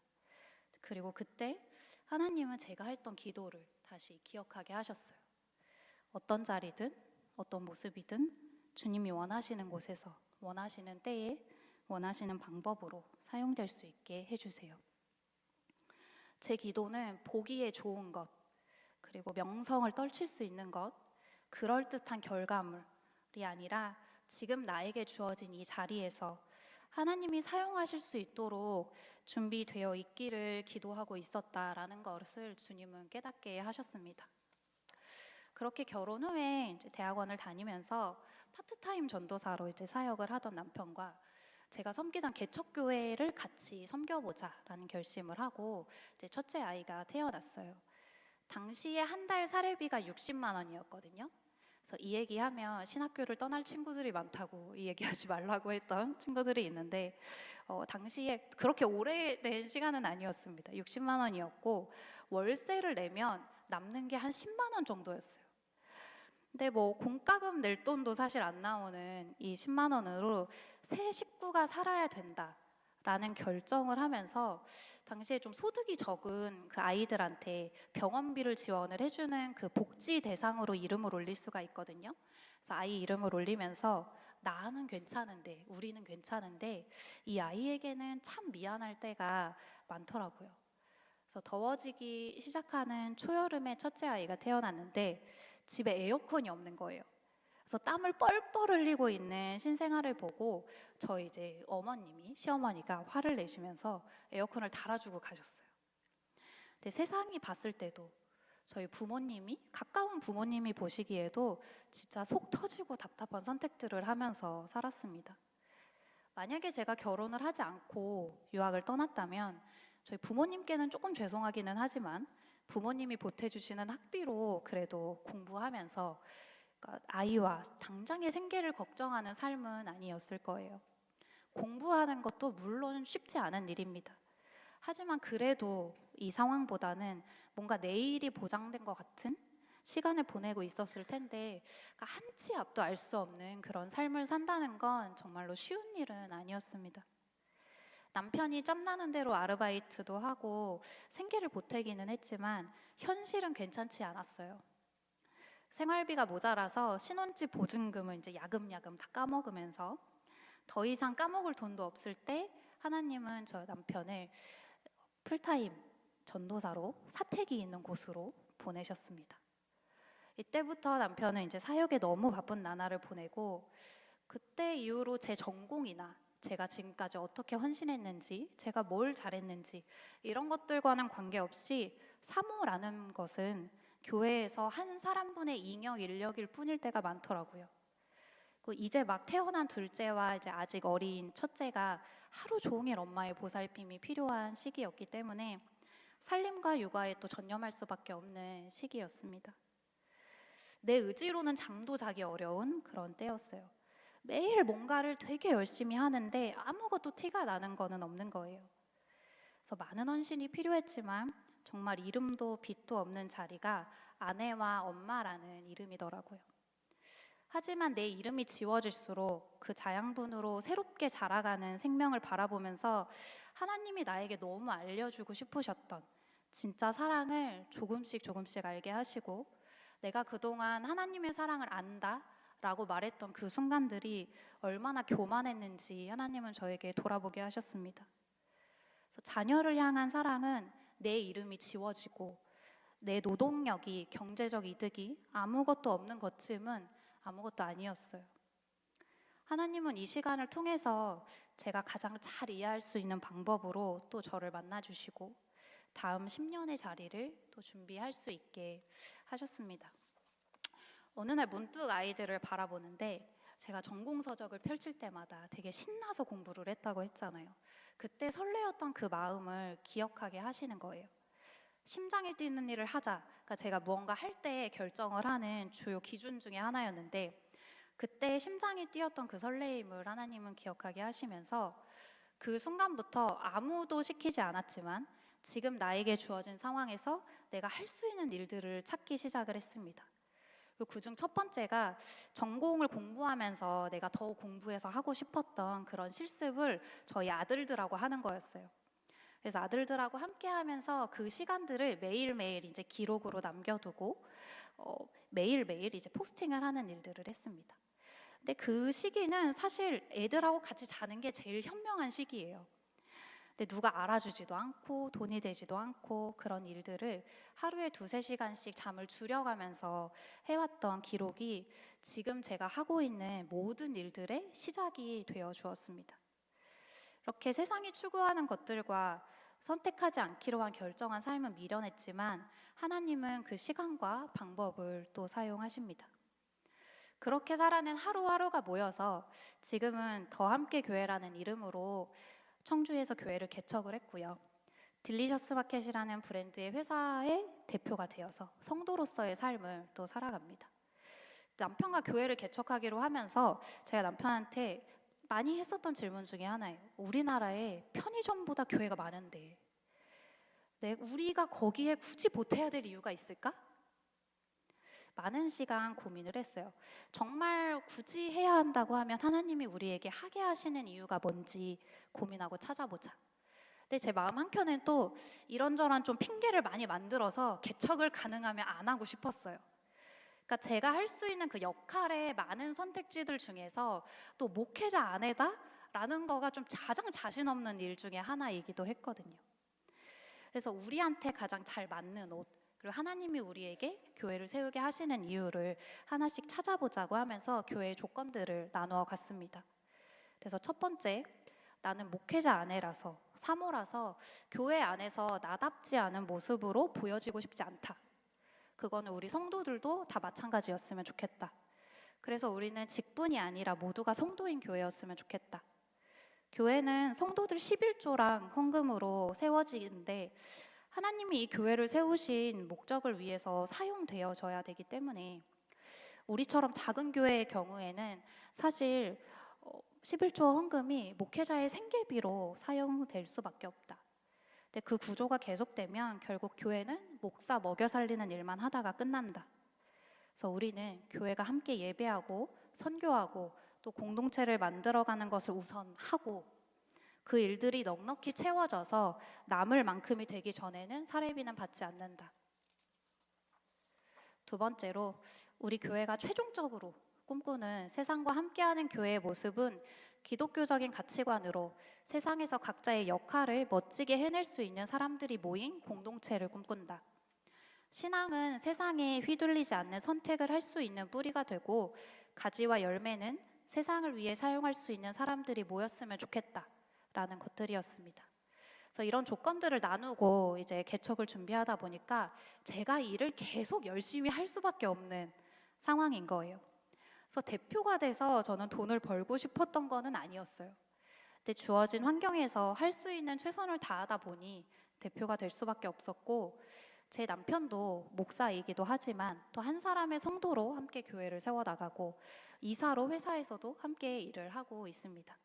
그리고 그때 하나님은 제가 했던 기도를 다시 기억하게 하셨어요. 어떤 자리든 어떤 모습이든 주님이 원하시는 곳에서 원하시는 때에 원하시는 방법으로 사용될 수 있게 해주세요. 제 기도는 보기에 좋은 것, 그리고 명성을 떨칠 수 있는 것, 그럴듯한 결과물이 아니라 지금 나에게 주어진 이 자리에서 하나님이 사용하실 수 있도록 준비되어 있기를 기도하고 있었다라는 것을 주님은 깨닫게 하셨습니다. 그렇게 결혼 후에 이제 대학원을 다니면서 파트타임 전도사로 이제 사역을 하던 남편과 제가 섬기던 개척교회를 같이 섬겨보자라는 결심을 하고 이제 첫째 아이가 태어났어요. 당시에 한 달 사례비가 60만 원이었거든요. 그래서 이 얘기하면 신학교를 떠날 친구들이 많다고 이 얘기하지 말라고 했던 친구들이 있는데 당시에 그렇게 오래된 시간은 아니었습니다. 60만 원이었고 월세를 내면 남는 게 한 10만 원 정도였어요. 근데 뭐 공과금 낼 돈도 사실 안 나오는 이 10만 원으로 새 식구가 살아야 된다라는 결정을 하면서 당시에 좀 소득이 적은 그 아이들한테 병원비를 지원을 해주는 그 복지 대상으로 이름을 올릴 수가 있거든요. 그래서 아이 이름을 올리면서 나는 괜찮은데, 우리는 괜찮은데 이 아이에게는 참 미안할 때가 많더라고요. 그래서 더워지기 시작하는 초여름에 첫째 아이가 태어났는데 집에 에어컨이 없는 거예요. 그래서 땀을 뻘뻘 흘리고 있는 신생아를 보고 저희 이제 어머님이, 시어머니가 화를 내시면서 에어컨을 달아주고 가셨어요. 근데 세상이 봤을 때도 저희 부모님이, 가까운 부모님이 보시기에도 진짜 속 터지고 답답한 선택들을 하면서 살았습니다. 만약에 제가 결혼을 하지 않고 유학을 떠났다면 저희 부모님께는 조금 죄송하기는 하지만 부모님이 보태주시는 학비로 그래도 공부하면서 아이와 당장의 생계를 걱정하는 삶은 아니었을 거예요. 공부하는 것도 물론 쉽지 않은 일입니다. 하지만 그래도 이 상황보다는 뭔가 내일이 보장된 것 같은 시간을 보내고 있었을 텐데 한 치 앞도 알 수 없는 그런 삶을 산다는 건 정말로 쉬운 일은 아니었습니다. 남편이 짬나는 대로 아르바이트도 하고 생계를 보태기는 했지만 현실은 괜찮지 않았어요. 생활비가 모자라서 신혼집 보증금을 이제 야금야금 다 까먹으면서 더 이상 까먹을 돈도 없을 때 하나님은 저 남편을 풀타임 전도사로 사택이 있는 곳으로 보내셨습니다. 이때부터 남편은 이제 사역에 너무 바쁜 나날을 보내고 그때 이후로 제 전공이나 제가 지금까지 어떻게 헌신했는지, 제가 뭘 잘했는지 이런 것들과는 관계없이 사모라는 것은 교회에서 한 사람분의 인격 인력일 뿐일 때가 많더라고요. 이제 막 태어난 둘째와 이제 아직 어린 첫째가 하루 종일 엄마의 보살핌이 필요한 시기였기 때문에 살림과 육아에 또 전념할 수밖에 없는 시기였습니다. 내 의지로는 잠도 자기 어려운 그런 때였어요. 매일 뭔가를 되게 열심히 하는데 아무것도 티가 나는 거는 없는 거예요. 그래서 많은 헌신이 필요했지만 정말 이름도 빛도 없는 자리가 아내와 엄마라는 이름이더라고요. 하지만 내 이름이 지워질수록 그 자양분으로 새롭게 자라가는 생명을 바라보면서 하나님이 나에게 너무 알려주고 싶으셨던 진짜 사랑을 조금씩 조금씩 알게 하시고, 내가 그동안 하나님의 사랑을 안다 라고 말했던 그 순간들이 얼마나 교만했는지 하나님은 저에게 돌아보게 하셨습니다. 그래서 자녀를 향한 사랑은 내 이름이 지워지고 내 노동력이, 경제적 이득이 아무것도 없는 것쯤은 아무것도 아니었어요. 하나님은 이 시간을 통해서 제가 가장 잘 이해할 수 있는 방법으로 또 저를 만나주시고 다음 10년의 자리를 또 준비할 수 있게 하셨습니다. 어느 날 문득 아이들을 바라보는데, 제가 전공서적을 펼칠 때마다 되게 신나서 공부를 했다고 했잖아요. 그때 설레었던 그 마음을 기억하게 하시는 거예요. 심장이 뛰는 일을 하자, 그러니까 제가 무언가 할 때 결정을 하는 주요 기준 중에 하나였는데, 그때 심장이 뛰었던 그 설레임을 하나님은 기억하게 하시면서 그 순간부터 아무도 시키지 않았지만 지금 나에게 주어진 상황에서 내가 할 수 있는 일들을 찾기 시작을 했습니다. 그중 첫 번째가 전공을 공부하면서 내가 더 공부해서 하고 싶었던 그런 실습을 저희 아들들하고 하는 거였어요. 그래서 아들들하고 함께 하면서 그 시간들을 매일매일 이제 기록으로 남겨두고 매일매일 이제 포스팅을 하는 일들을 했습니다. 근데 그 시기는 사실 애들하고 같이 자는 게 제일 현명한 시기예요. 근데 누가 알아주지도 않고 돈이 되지도 않고 그런 일들을 하루에 2-3시간씩 잠을 줄여가면서 해왔던 기록이 지금 제가 하고 있는 모든 일들의 시작이 되어 주었습니다. 이렇게 세상이 추구하는 것들과 선택하지 않기로 한 결정한 삶은 미련했지만 하나님은 그 시간과 방법을 또 사용하십니다. 그렇게 살아낸 하루하루가 모여서 지금은 더 함께 교회라는 이름으로 청주에서 교회를 개척을 했고요. 딜리셔스 마켓이라는 브랜드의 회사의 대표가 되어서 성도로서의 삶을 또 살아갑니다. 남편과 교회를 개척하기로 하면서 제가 남편한테 많이 했었던 질문 중에 하나예요. 우리나라에 편의점보다 교회가 많은데 우리가 거기에 굳이 보태야 될 이유가 있을까? 많은 시간 고민을 했어요. 정말 굳이 해야 한다고 하면 하나님이 우리에게 하게 하시는 이유가 뭔지 고민하고 찾아보자. 근데 제 마음 한켠엔 또 이런저런 좀 핑계를 많이 만들어서 개척을 가능하면 안 하고 싶었어요. 그러니까 제가 할 수 있는 그 역할의 많은 선택지들 중에서 또 목회자 아내다라는 거가 좀 가장 자신 없는 일 중에 하나이기도 했거든요. 그래서 우리한테 가장 잘 맞는 옷, 그리고 하나님이 우리에게 교회를 세우게 하시는 이유를 하나씩 찾아보자고 하면서 교회의 조건들을 나누어 갔습니다. 그래서 첫 번째, 나는 목회자 아내라서, 사모라서 교회 안에서 나답지 않은 모습으로 보여지고 싶지 않다. 그거는 우리 성도들도 다 마찬가지였으면 좋겠다. 그래서 우리는 직분이 아니라 모두가 성도인 교회였으면 좋겠다. 교회는 성도들 11조랑 헌금으로 세워지는데 하나님이 이 교회를 세우신 목적을 위해서 사용되어져야 되기 때문에 우리처럼 작은 교회의 경우에는 사실 11조 헌금이 목회자의 생계비로 사용될 수밖에 없다. 근데 그 구조가 계속되면 결국 교회는 목사 먹여 살리는 일만 하다가 끝난다. 그래서 우리는 교회가 함께 예배하고 선교하고 또 공동체를 만들어가는 것을 우선 하고 그 일들이 넉넉히 채워져서 남을 만큼이 되기 전에는 사례비는 받지 않는다. 두 번째로 우리 교회가 최종적으로 꿈꾸는 세상과 함께하는 교회의 모습은 기독교적인 가치관으로 세상에서 각자의 역할을 멋지게 해낼 수 있는 사람들이 모인 공동체를 꿈꾼다. 신앙은 세상에 휘둘리지 않는 선택을 할 수 있는 뿌리가 되고 가지와 열매는 세상을 위해 사용할 수 있는 사람들이 모였으면 좋겠다라는 것들이었습니다. 그래서 이런 조건들을 나누고 이제 개척을 준비하다 보니까 제가 일을 계속 열심히 할 수밖에 없는 상황인 거예요. 그래서 대표가 돼서 저는 돈을 벌고 싶었던 거는 아니었어요. 근데 주어진 환경에서 할 수 있는 최선을 다하다 보니 대표가 될 수밖에 없었고 제 남편도 목사이기도 하지만 또 한 사람의 성도로 함께 교회를 세워나가고 이사로 회사에서도 함께 일을 하고 있습니다.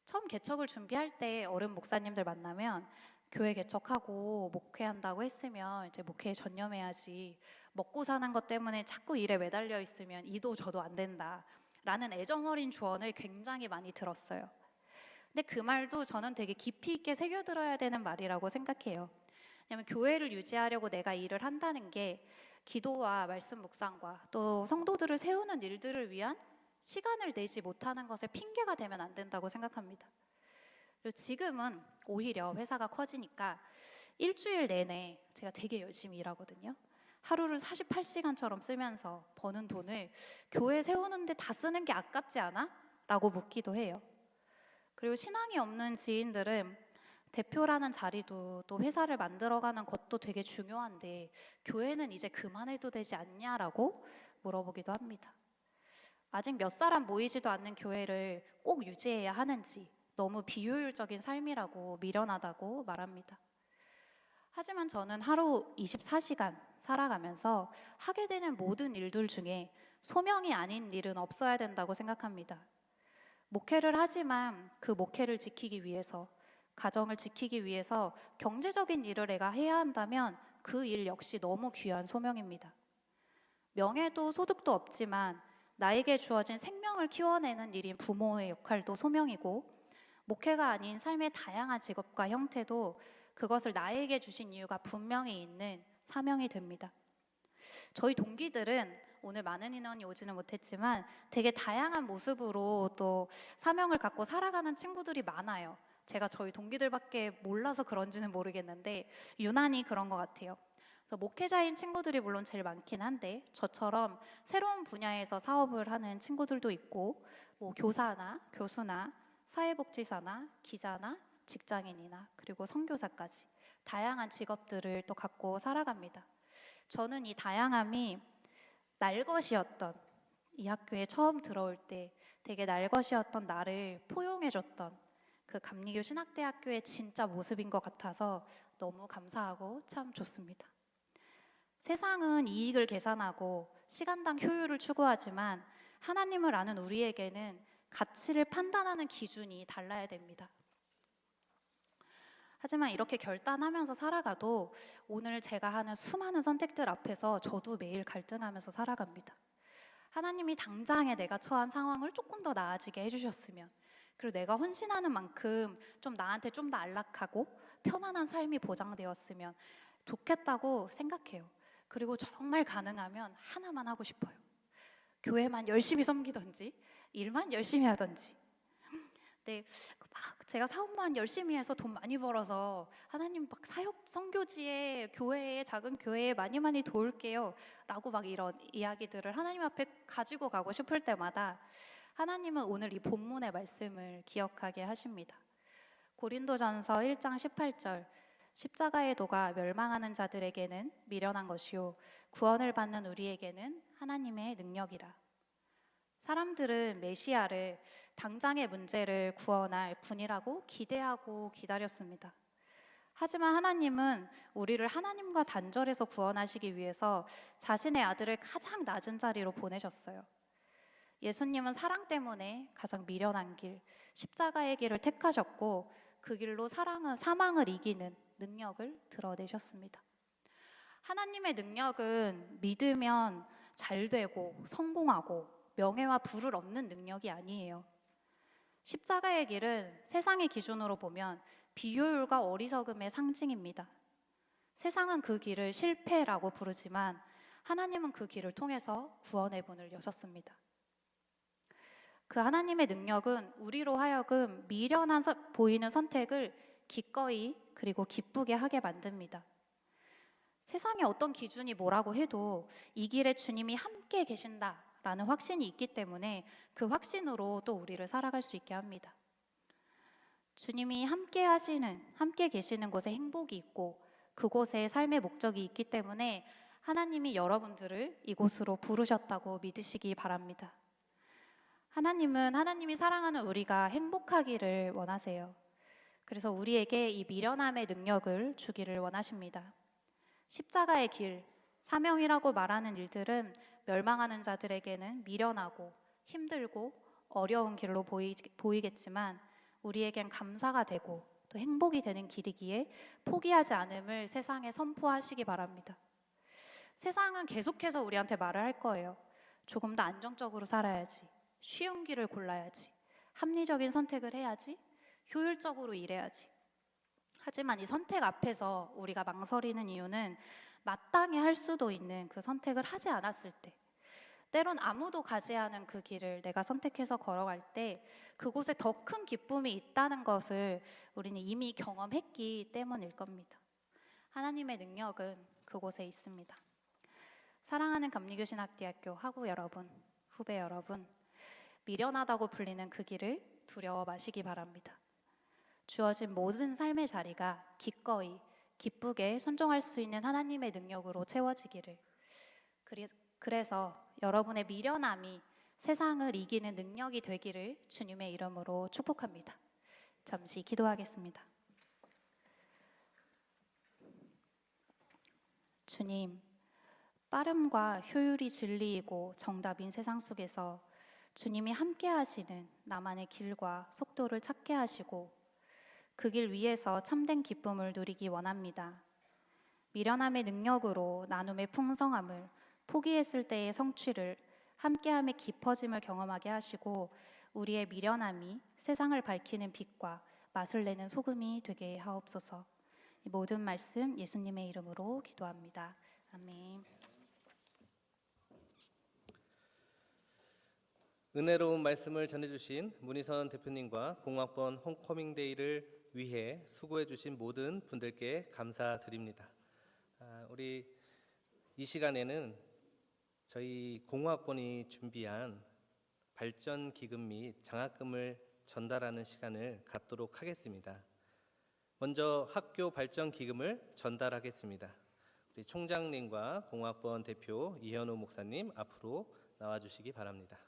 처음 개척을 준비할 때 어른 목사님들 만나면 교회 개척하고 목회한다고 했으면 이제 목회에 전념해야지, 먹고 사는 것 때문에 자꾸 일에 매달려 있으면 이도 저도 안 된다 라는 애정 어린 조언을 굉장히 많이 들었어요. 근데 그 말도 저는 되게 깊이 있게 새겨들어야 되는 말이라고 생각해요. 왜냐하면 교회를 유지하려고 내가 일을 한다는 게 기도와 말씀 묵상과 또 성도들을 세우는 일들을 위한 시간을 내지 못하는 것에 핑계가 되면 안 된다고 생각합니다. 그리고 지금은 오히려 회사가 커지니까 일주일 내내 제가 되게 열심히 일하거든요. 하루를 48시간처럼 쓰면서 버는 돈을 교회 세우는데 다 쓰는 게 아깝지 않아? 라고 묻기도 해요. 그리고 신앙이 없는 지인들은 대표라는 자리도 또 회사를 만들어가는 것도 되게 중요한데 교회는 이제 그만해도 되지 않냐라고 물어보기도 합니다. 아직 몇 사람 모이지도 않는 교회를 꼭 유지해야 하는지 너무 비효율적인 삶이라고 미련하다고 말합니다. 하지만 저는 하루 24시간 살아가면서 하게 되는 모든 일들 중에 소명이 아닌 일은 없어야 된다고 생각합니다. 목회를 하지만 그 목회를 지키기 위해서, 가정을 지키기 위해서 경제적인 일을 내가 해야 한다면 그 일 역시 너무 귀한 소명입니다. 명예도 소득도 없지만 나에게 주어진 생명을 키워내는 일인 부모의 역할도 소명이고, 목회가 아닌 삶의 다양한 직업과 형태도 그것을 나에게 주신 이유가 분명히 있는 사명이 됩니다. 저희 동기들은 오늘 많은 인원이 오지는 못했지만 되게 다양한 모습으로 또 사명을 갖고 살아가는 친구들이 많아요. 제가 저희 동기들밖에 몰라서 그런지는 모르겠는데 유난히 그런 것 같아요. 그래서 목회자인 친구들이 물론 제일 많긴 한데 저처럼 새로운 분야에서 사업을 하는 친구들도 있고, 뭐 교사나 교수나 사회복지사나 기자나 직장인이나 그리고 선교사까지 다양한 직업들을 또 갖고 살아갑니다. 저는 이 다양함이 날것이었던, 이 학교에 처음 들어올 때 되게 날것이었던 나를 포용해줬던 그 감리교 신학대학교의 진짜 모습인 것 같아서 너무 감사하고 참 좋습니다. 세상은 이익을 계산하고 시간당 효율을 추구하지만 하나님을 아는 우리에게는 가치를 판단하는 기준이 달라야 됩니다. 하지만 이렇게 결단하면서 살아가도 오늘 제가 하는 수많은 선택들 앞에서 저도 매일 갈등하면서 살아갑니다. 하나님이 당장에 내가 처한 상황을 조금 더 나아지게 해주셨으면, 그리고 내가 헌신하는 만큼 좀 나한테 좀 더 안락하고 편안한 삶이 보장되었으면 좋겠다고 생각해요. 그리고 정말 가능하면 하나만 하고 싶어요. 교회만 열심히 섬기든지 일만 열심히 하든지. 근데 막 제가 사업만 열심히 해서 돈 많이 벌어서 하나님 막 사역 선교지에 교회에 작은 교회에 많이 도울게요 라고 막 이런 이야기들을 하나님 앞에 가지고 가고 싶을 때마다 하나님은 오늘 이 본문의 말씀을 기억하게 하십니다. 고린도전서 1장 18절, 십자가의 도가 멸망하는 자들에게는 미련한 것이요 구원을 받는 우리에게는 하나님의 능력이라. 사람들은 메시아를, 당장의 문제를 구원할 분이라고 기대하고 기다렸습니다. 하지만 하나님은 우리를 하나님과 단절해서 구원하시기 위해서 자신의 아들을 가장 낮은 자리로 보내셨어요. 예수님은 사랑 때문에 가장 미련한 길, 십자가의 길을 택하셨고 그 길로 사망을 이기는 능력을 드러내셨습니다. 하나님의 능력은 믿으면 잘 되고 성공하고 명예와 부를 얻는 능력이 아니에요. 십자가의 길은 세상의 기준으로 보면 비효율과 어리석음의 상징입니다. 세상은 그 길을 실패라고 부르지만 하나님은 그 길을 통해서 구원의 문을 여셨습니다. 그 하나님의 능력은 우리로 하여금 미련한 보이는 선택을 기꺼이 그리고 기쁘게 하게 만듭니다. 세상에 어떤 기준이 뭐라고 해도 이 길에 주님이 함께 계신다라는 확신이 있기 때문에 그 확신으로 또 우리를 살아갈 수 있게 합니다. 주님이 함께 계시는 곳에 행복이 있고 그곳에 삶의 목적이 있기 때문에 하나님이 여러분들을 이곳으로 부르셨다고 믿으시기 바랍니다. 하나님은 하나님이 사랑하는 우리가 행복하기를 원하세요. 그래서 우리에게 이 미련함의 능력을 주기를 원하십니다. 십자가의 길, 사명이라고 말하는 일들은 멸망하는 자들에게는 미련하고 힘들고 어려운 길로 보이겠지만 우리에겐 감사가 되고 또 또 행복이 되는 길이기에 포기하지 않음을 세상에 선포하시기 바랍니다. 세상은 계속해서 우리한테 말을 할 거예요. 조금 더 안정적으로 살아야지, 쉬운 길을 골라야지, 합리적인 선택을 해야지, 효율적으로 일해야지. 하지만 이 선택 앞에서 우리가 망설이는 이유는 마땅히 할 수도 있는 그 선택을 하지 않았을 때, 때론 아무도 가지 않은 그 길을 내가 선택해서 걸어갈 때 그곳에 더 큰 기쁨이 있다는 것을 우리는 이미 경험했기 때문일 겁니다. 하나님의 능력은 그곳에 있습니다. 사랑하는 감리교신학대학교 학우 여러분, 후배 여러분, 미련하다고 불리는 그 길을 두려워 마시기 바랍니다. 주어진 모든 삶의 자리가 기꺼이 기쁘게 순종할 수 있는 하나님의 능력으로 채워지기를, 그래서 여러분의 미련함이 세상을 이기는 능력이 되기를 주님의 이름으로 축복합니다. 잠시 기도하겠습니다. 주님, 빠름과 효율이 진리이고 정답인 세상 속에서 주님이 함께 하시는 나만의 길과 속도를 찾게 하시고 그 길 위에서 참된 기쁨을 누리기 원합니다. 미련함의 능력으로 나눔의 풍성함을, 포기했을 때의 성취를, 함께함의 깊어짐을 경험하게 하시고 우리의 미련함이 세상을 밝히는 빛과 맛을 내는 소금이 되게 하옵소서. 이 모든 말씀 예수님의 이름으로 기도합니다. 아멘. 은혜로운 말씀을 전해주신 문희선 대표님과 공학번 홈커밍데이를 위해 수고해주신 모든 분들께 감사드립니다. 우리 이 시간에는 저희 공학번이 준비한 발전 기금 및 장학금을 전달하는 시간을 갖도록 하겠습니다. 먼저 학교 발전 기금을 전달하겠습니다. 우리 총장님과 공학번 대표 이현우 목사님 앞으로 나와주시기 바랍니다.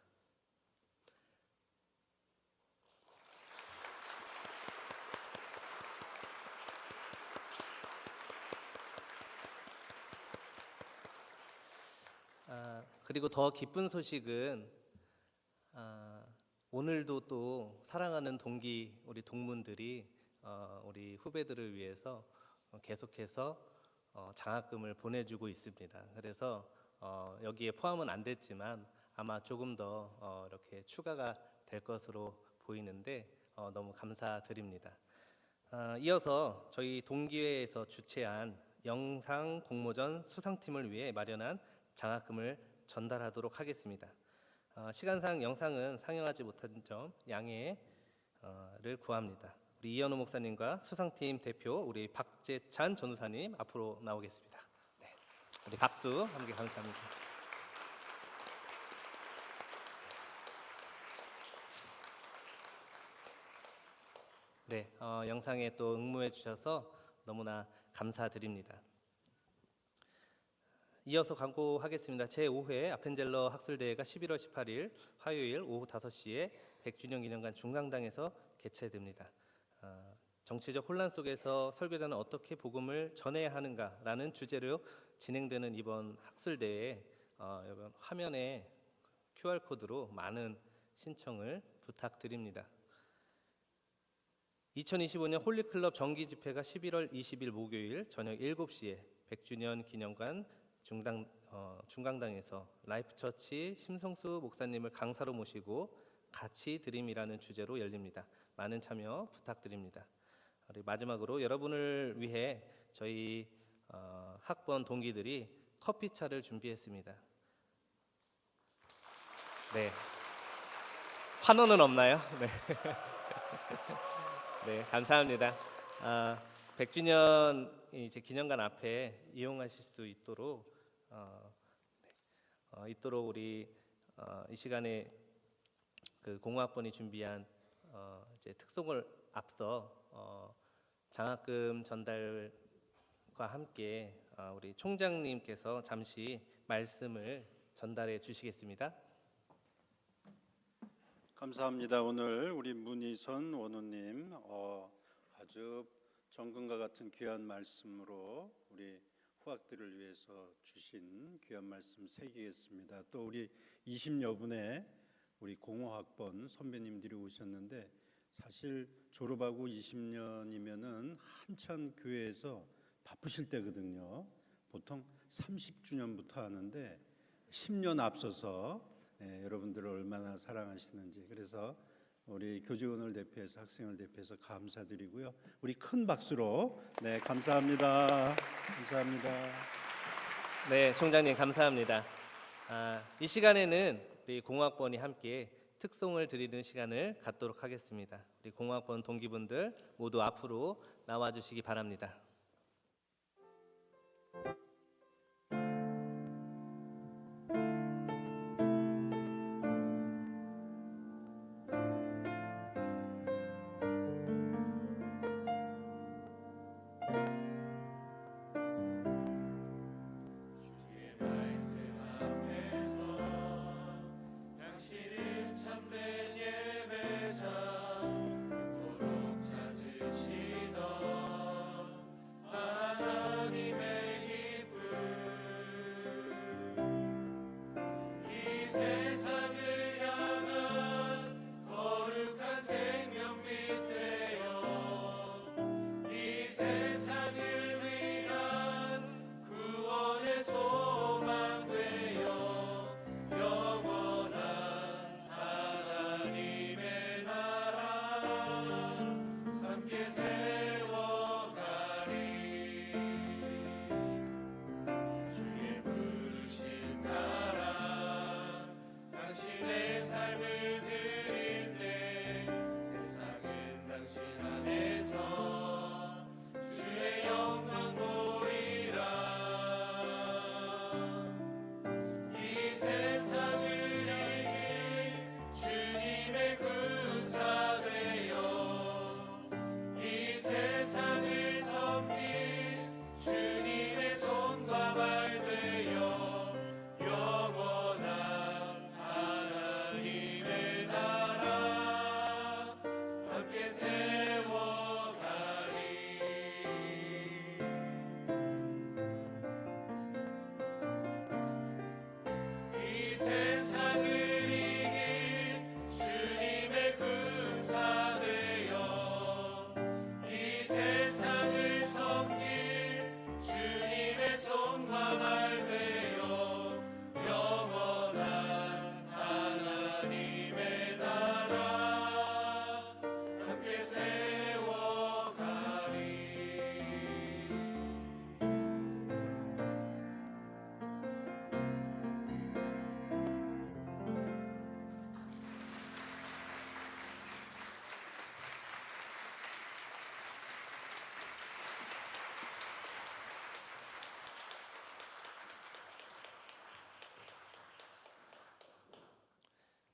그리고 더 기쁜 소식은 오늘도 또 사랑하는 동기 우리 동문들이 우리 후배들을 위해서 계속해서 장학금을 보내주고 있습니다. 그래서 여기에 포함은 안 됐지만 아마 조금 더 이렇게 추가가 될 것으로 보이는데 너무 감사드립니다. 이어서 저희 동기회에서 주최한 영상 공모전 수상팀을 위해 마련한 장학금을 전달하도록 하겠습니다. 시간상 영상은 상영하지 못한 점 양해를 구합니다. 우리 이현우 목사님과 수상팀 대표 우리 박재찬 전우사님 앞으로 나오겠습니다. 네, 우리 박수 함께 감사합니다. 네, 영상에 또 응모해 주셔서 너무나 감사드립니다. 이어서 광고하겠습니다. 제5회 아펜젤러 학술대회가 11월 18일 화요일 오후 5시에 100주년 기념관 중강당에서 개최됩니다. 정치적 혼란 속에서 설교자는 어떻게 복음을 전해야 하는가라는 주제로 진행되는 이번 학술대회에 이번 화면에 QR코드로 많은 신청을 부탁드립니다. 2025년 홀리클럽 정기 집회가 11월 20일 목요일 저녁 7시에 100주년 기념관 중강당에서 라이프처치 심성수 목사님을 강사로 모시고 같이 드림이라는 주제로 열립니다. 많은 참여 부탁드립니다. 우리 마지막으로 여러분을 위해 저희 학번 동기들이 커피차를 준비했습니다. 네, 환호는 없나요? 네, 네, 감사합니다. 100주년 이제 기념관 앞에 이용하실 수 있도록 우리 이 시간에 그 공학번이 준비한 이제 특송을 앞서 장학금 전달과 함께 우리 총장님께서 잠시 말씀을 전달해 주시겠습니다. 감사합니다. 오늘 우리 문희선 원우님 아주 정금과 같은 귀한 말씀으로 우리 후학들을 위해서 주신 귀한 말씀 새기겠습니다. 또 우리 20여 분의 우리 공호학번 선배님들이 오셨는데 사실 졸업하고 20년이면은 한참 교회에서 바쁘실 때거든요. 보통 30주년부터 하는데 10년 앞서서 여러분들을 얼마나 사랑하시는지, 그래서 우리 교직원을 대표해서, 학생을 대표해서 감사드리고요. 우리 큰 박수로 감사합니다. 감사합니다. 네, 총장님 감사합니다. 이 시간에는 우리 공학번이 함께 특송을 드리는 시간을 갖도록 하겠습니다. 우리 공학번 동기분들 모두 앞으로 나와 주시기 바랍니다.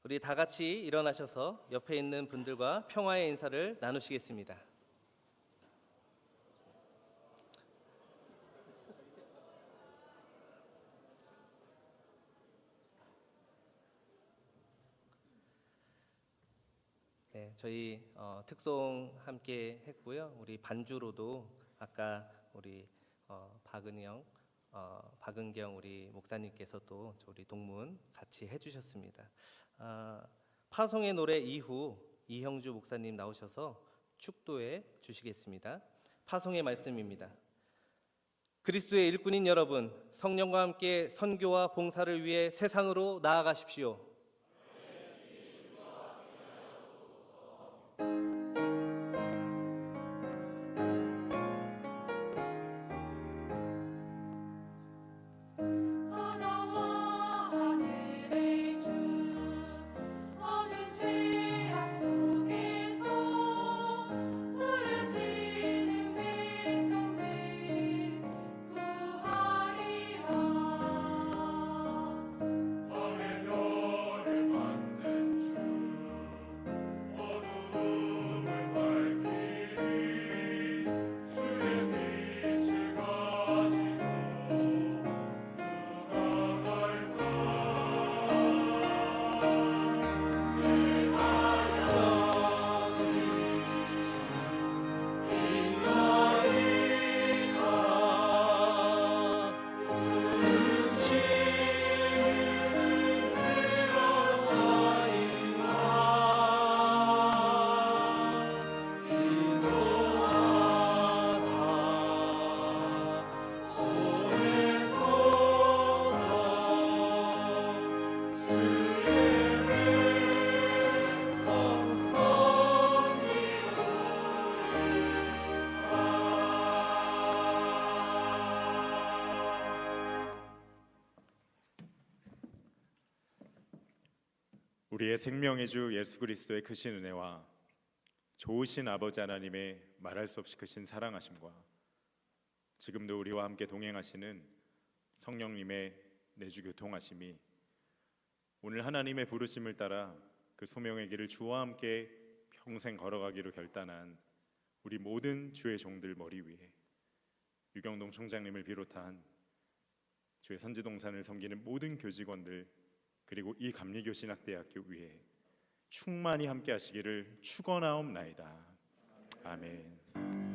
우리 다 같이 일어나셔서 옆에 있는 분들과 평화의 인사를 나누시겠습니다. 네, 저희 특송 함께 했고요. 우리 반주로도 아까 우리 박은경 우리 목사님께서도 우리 동문 같이 해주셨습니다. 파송의 노래 이후 이형주 목사님 나오셔서 축도해 주시겠습니다. 파송의 말씀입니다. 그리스도의 일꾼인 여러분, 성령과 함께 선교와 봉사를 위해 세상으로 나아가십시오. 할렐루야 우리의 생명의 주 예수 그리스도의 크신 은혜와 좋으신 아버지 하나님의 말할 수 없이 크신 사랑하심과 지금도 우리와 함께 동행하시는 성령님의 내주 교통하심이 오늘 하나님의 부르심을 따라 그 소명의 길을 주와 함께 평생 걸어가기로 결단한 우리 모든 주의 종들 머리 위에 유경동 총장님을 비롯한 주의 선지동산을 섬기는 모든 교직원들 그리고 이 감리교신학대학교 위에 충만히 함께 하시기를 축원하옵나이다. 아멘.